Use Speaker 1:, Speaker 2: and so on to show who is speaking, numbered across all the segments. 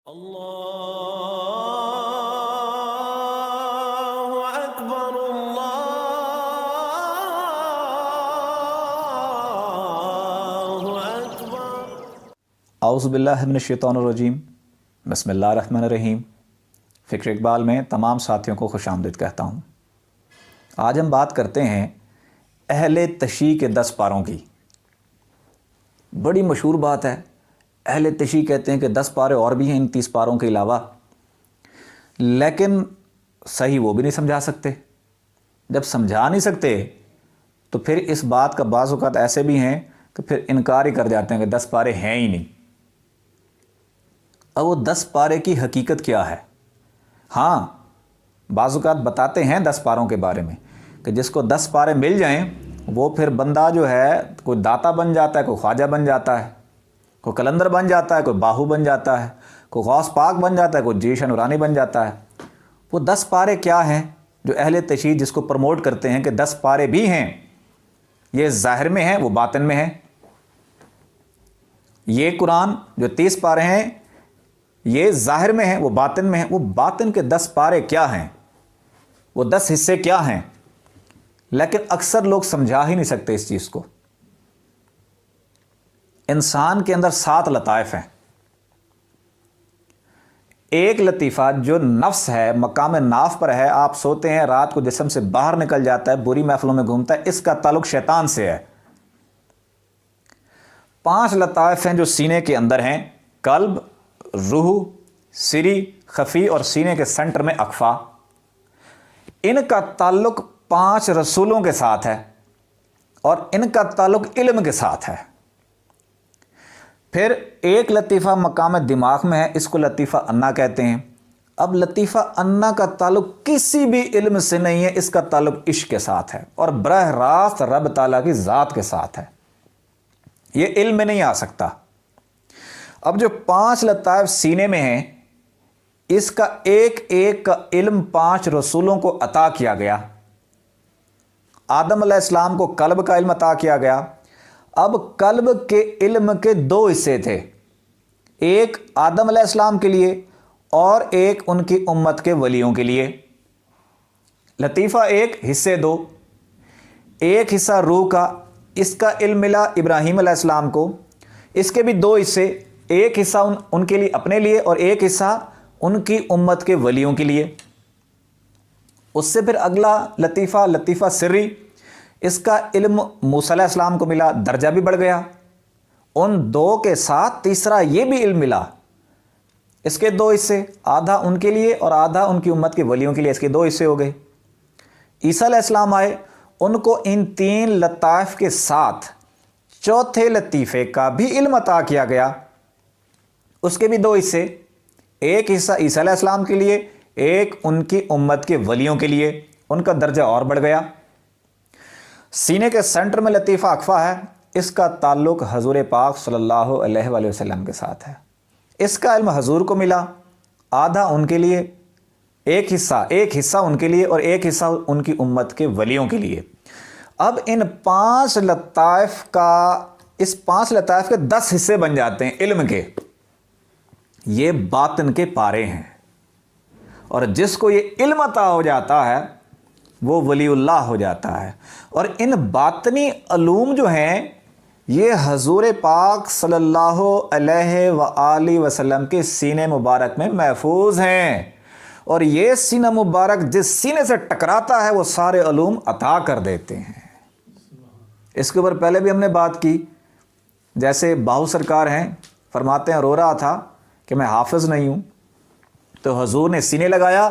Speaker 1: اللہ اکبر اللہ اکبر۔
Speaker 2: اعوذ باللہ من الشیطان الرجیم، بسم اللہ الرحمن الرحیم۔ فکر اقبال میں تمام ساتھیوں کو خوش آمدید کہتا ہوں۔ آج ہم بات کرتے ہیں اہل تشیع کے 10 پاروں کی۔ بڑی مشہور بات ہے، اہل تشیع کہتے ہیں کہ 10 پارے اور بھی ہیں ان 30 پاروں کے علاوہ، لیکن صحیح وہ بھی نہیں سمجھا سکتے۔ جب سمجھا نہیں سکتے تو پھر اس بات کا بعض اوقات ایسے بھی ہیں کہ پھر انکار ہی کر جاتے ہیں کہ 10 پارے ہیں ہی نہیں۔ اب وہ 10 پارے کی حقیقت کیا ہے؟ ہاں، بعض اوقات بتاتے ہیں 10 پاروں کے بارے میں کہ جس کو 10 پارے مل جائیں وہ پھر بندہ جو ہے کوئی داتا بن جاتا ہے، کوئی خواجہ بن جاتا ہے، کوئی کلندر بن جاتا ہے، کوئی باہو بن جاتا ہے، کوئی غوث پاک بن جاتا ہے، کوئی جیشن نورانی بن جاتا ہے۔ وہ 10 پارے کیا ہیں جو اہل تشیع جس کو پروموٹ کرتے ہیں کہ 10 پارے بھی ہیں، یہ ظاہر میں ہیں وہ باطن میں ہیں۔ یہ قرآن جو 30 پارے ہیں یہ ظاہر میں ہیں وہ باطن میں ہیں۔ وہ باطن کے 10 پارے کیا ہیں، وہ 10 حصے کیا ہیں، لیکن اکثر لوگ سمجھا ہی نہیں سکتے اس چیز کو۔ انسان کے اندر 7 لطائف ہیں۔ ایک لطیفہ جو نفس ہے، مقام ناف پر ہے، آپ سوتے ہیں رات کو جسم سے باہر نکل جاتا ہے، بری محفلوں میں گھومتا ہے، اس کا تعلق شیطان سے ہے۔ 5 لطائف ہیں جو سینے کے اندر ہیں، قلب، روح، سری، خفی اور سینے کے سینٹر میں اخفا۔ ان کا تعلق 5 رسولوں کے ساتھ ہے اور ان کا تعلق علم کے ساتھ ہے۔ پھر ایک لطیفہ مقام دماغ میں ہے، اس کو لطیفہ انا کہتے ہیں۔ اب لطیفہ انا کا تعلق کسی بھی علم سے نہیں ہے، اس کا تعلق عشق کے ساتھ ہے اور براہ راست رب تعالیٰ کی ذات کے ساتھ ہے، یہ علم میں نہیں آ سکتا۔ اب جو 5 لطائف سینے میں ہیں، اس کا ایک ایک کا علم 5 رسولوں کو عطا کیا گیا۔ آدم علیہ السلام کو قلب کا علم عطا کیا گیا۔ اب قلب کے علم کے 2 حصے تھے، ایک آدم علیہ السلام کے لیے اور ایک ان کی امت کے ولیوں کے لیے۔ لطیفہ 1 حصے 2، ایک حصہ روح کا، اس کا علم ملا ابراہیم علیہ السلام کو، اس کے بھی 2 حصے، ایک حصہ ان کے لیے اپنے لیے اور ایک حصہ ان کی امت کے ولیوں کے لیے۔ اس سے پھر اگلا لطیفہ، لطیفہ سری، اس کا علم موسیٰ علیہ السلام کو ملا، درجہ بھی بڑھ گیا۔ ان 2 کے ساتھ تیسرا یہ بھی علم ملا، اس کے 2 حصے، آدھا ان کے لیے اور آدھا ان کی امت کے ولیوں کے لیے، اس کے 2 حصے ہو گئے۔ عیسیٰ علیہ السلام آئے، ان کو ان 3 لطائف کے ساتھ چوتھے لطیفے کا بھی علم عطا کیا گیا، اس کے بھی 2 حصے، ایک حصہ عیسیٰ علیہ السلام کے لیے، ایک ان کی امت کے ولیوں کے لیے، ان کا درجہ اور بڑھ گیا۔ سینے کے سینٹر میں لطیفہ اخفا ہے، اس کا تعلق حضور پاک صلی اللہ علیہ وآلہ وسلم کے ساتھ ہے۔ اس کا علم حضور کو ملا، آدھا ان کے لیے، ایک حصہ ان کے لیے اور ایک حصہ ان کی امت کے ولیوں کے لیے۔ اب ان 5 لطائف کے 10 حصے بن جاتے ہیں علم کے۔ یہ باطن کے پارے ہیں، اور جس کو یہ علم عطا ہو جاتا ہے وہ ولی اللہ ہو جاتا ہے۔ اور ان باطنی علوم جو ہیں یہ حضور پاک صلی اللہ علیہ وآلہ وسلم کے سینے مبارک میں محفوظ ہیں، اور یہ سینہ مبارک جس سینے سے ٹکراتا ہے وہ سارے علوم عطا کر دیتے ہیں۔ اس کے اوپر پہلے بھی ہم نے بات کی، جیسے باہو سرکار ہیں، فرماتے ہیں رو رہا تھا کہ میں حافظ نہیں ہوں، تو حضور نے سینے لگایا،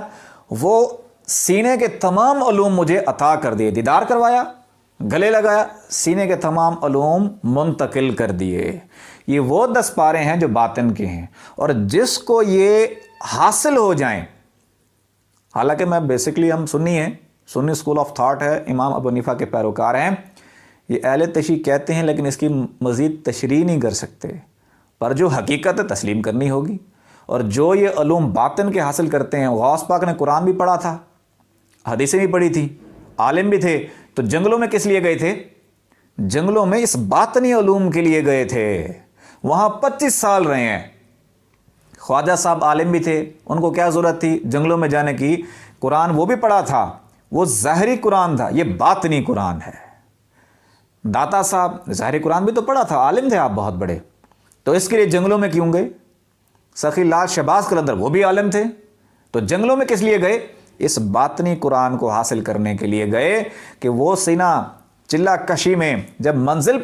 Speaker 2: وہ سینے کے تمام علوم مجھے عطا کر دیے، دیدار کروایا، گلے لگایا، سینے کے تمام علوم منتقل کر دیے۔ یہ وہ 10 پارے ہیں جو باطن کے ہیں، اور جس کو یہ حاصل ہو جائیں، حالانکہ میں بیسکلی ہم سنی ہیں، سنی اسکول آف تھاٹ ہے، امام ابو حنیفہ کے پیروکار ہیں، یہ اہل تشیع کہتے ہیں لیکن اس کی مزید تشریح نہیں کر سکتے، پر جو حقیقت ہے تسلیم کرنی ہوگی۔ اور جو یہ علوم باطن کے حاصل کرتے ہیں، غوث پاک نے قرآن بھی پڑھا تھا، حدیثیں بھی پڑھی تھی، عالم بھی تھے، تو جنگلوں میں کس لیے گئے تھے؟ جنگلوں میں اس باطنی علوم کے لیے گئے تھے، وہاں 25 سال رہے ہیں، خواجہ صاحب عالم بھی تھے، ان کو کیا ضرورت تھی جنگلوں میں جانے کی؟ قرآن وہ بھی پڑھا تھا، وہ ظاہری قرآن تھا، یہ باطنی قرآن ہے۔ داتا صاحب ظاہری قرآن بھی تو پڑھا تھا، عالم تھے آپ بہت بڑے، تو اس کے لیے جنگلوں میں کیوں گئے؟ سخی لال شہباز قلندر وہ بھی عالم تھے، تو جنگلوں میں کس لیے گئے؟ اس باطنی قرآن کو حاصل کرنے کے لیے گئے کہ وہ سینہ چلہ کشی میں جب منزل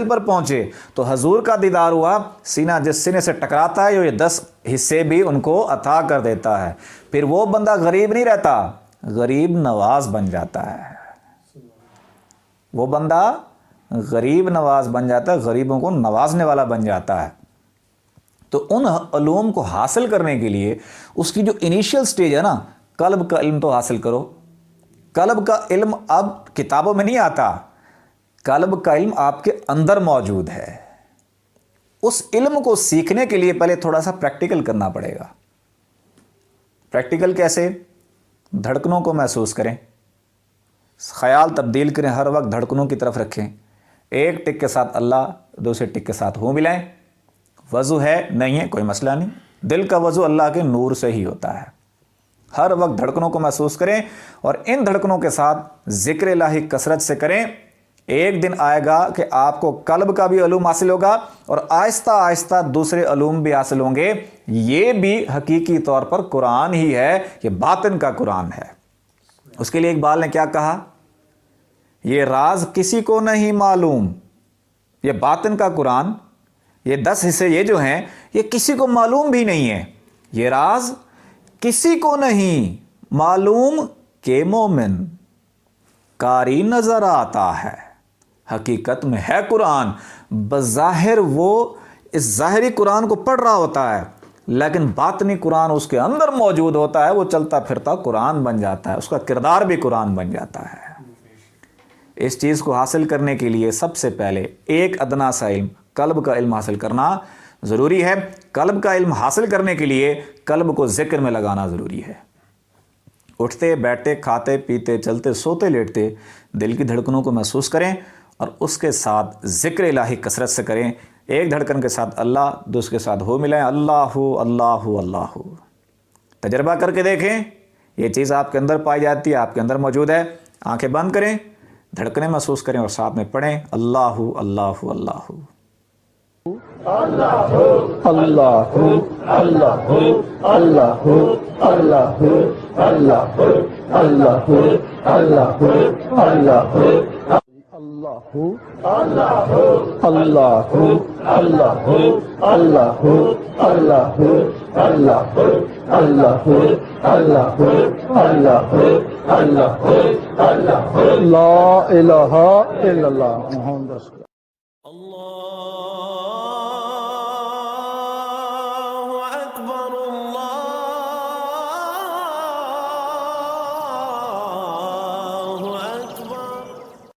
Speaker 2: پر پہنچے تو حضور کا دیدار ہوا، سینہ جس سینے سے ٹکراتا ہے یہ 10 حصے بھی ان کو عطا کر دیتا ہے، پھر وہ بندہ غریب نہیں رہتا، غریب نواز بن جاتا ہے، وہ بندہ غریب نواز بن جاتا ہے، غریبوں کو نوازنے والا بن جاتا ہے۔ تو ان علوم کو حاصل کرنے کے لیے اس کی جو انیشیل سٹیج ہے نا، قلب کا علم تو حاصل کرو۔ قلب کا علم اب کتابوں میں نہیں آتا، قلب کا علم آپ کے اندر موجود ہے۔ اس علم کو سیکھنے کے لیے پہلے تھوڑا سا پریکٹیکل کرنا پڑے گا۔ پریکٹیکل کیسے؟ دھڑکنوں کو محسوس کریں، خیال تبدیل کریں، ہر وقت دھڑکنوں کی طرف رکھیں، ایک ٹک کے ساتھ اللہ، دوسرے ٹک کے ساتھ ہو ملائیں۔ وضو ہے نہیں ہے کوئی مسئلہ نہیں، دل کا وضو اللہ کے نور سے ہی ہوتا ہے۔ ہر وقت دھڑکنوں کو محسوس کریں اور ان دھڑکنوں کے ساتھ ذکر الہی کثرت سے کریں۔ ایک دن آئے گا کہ آپ کو قلب کا بھی علوم حاصل ہوگا اور آہستہ آہستہ دوسرے علوم بھی حاصل ہوں گے۔ یہ بھی حقیقی طور پر قرآن ہی ہے، یہ باطن کا قرآن ہے۔ اس کے لیے اقبال نے کیا کہا؟ یہ راز کسی کو نہیں معلوم، یہ باطن کا قرآن، یہ 10 حصے یہ جو ہیں یہ کسی کو معلوم بھی نہیں ہے، یہ راز کسی کو نہیں معلوم کہ مومن قاری نظر آتا ہے۔ حقیقت میں ہے قرآن، بظاہر وہ اس ظاہری قرآن کو پڑھ رہا ہوتا ہے لیکن باطنی قرآن اس کے اندر موجود ہوتا ہے، وہ چلتا پھرتا قرآن بن جاتا ہے، اس کا کردار بھی قرآن بن جاتا ہے۔ اس چیز کو حاصل کرنے کے لیے سب سے پہلے ایک ادنا سا علم، قلب کا علم حاصل کرنا ضروری ہے۔ قلب کا علم حاصل کرنے کے لیے قلب کو ذکر میں لگانا ضروری ہے۔ اٹھتے بیٹھتے کھاتے پیتے چلتے سوتے لیٹتے دل کی دھڑکنوں کو محسوس کریں اور اس کے ساتھ ذکر الہی کثرت سے کریں۔ ایک دھڑکن کے ساتھ اللہ، دوسرے کے ساتھ ہو ملائیں، اللہ اللہ اللہ۔ تجربہ کر کے دیکھیں، یہ چیز آپ کے اندر پائی جاتی ہے، آپ کے اندر موجود ہے۔ آنکھیں بند کریں، دھڑکنیں محسوس کریں اور ساتھ میں پڑھیں اللہ اللہ اللہ۔
Speaker 3: اللہ اللہ اللہ اللہ اللہ اللہ اللہ اللہ اللہ اللہ اللہ اللہ اللہ اللہ اللہ اللہ اللہ اللہ لا الہ الا اللہ محمد رسول اللہ۔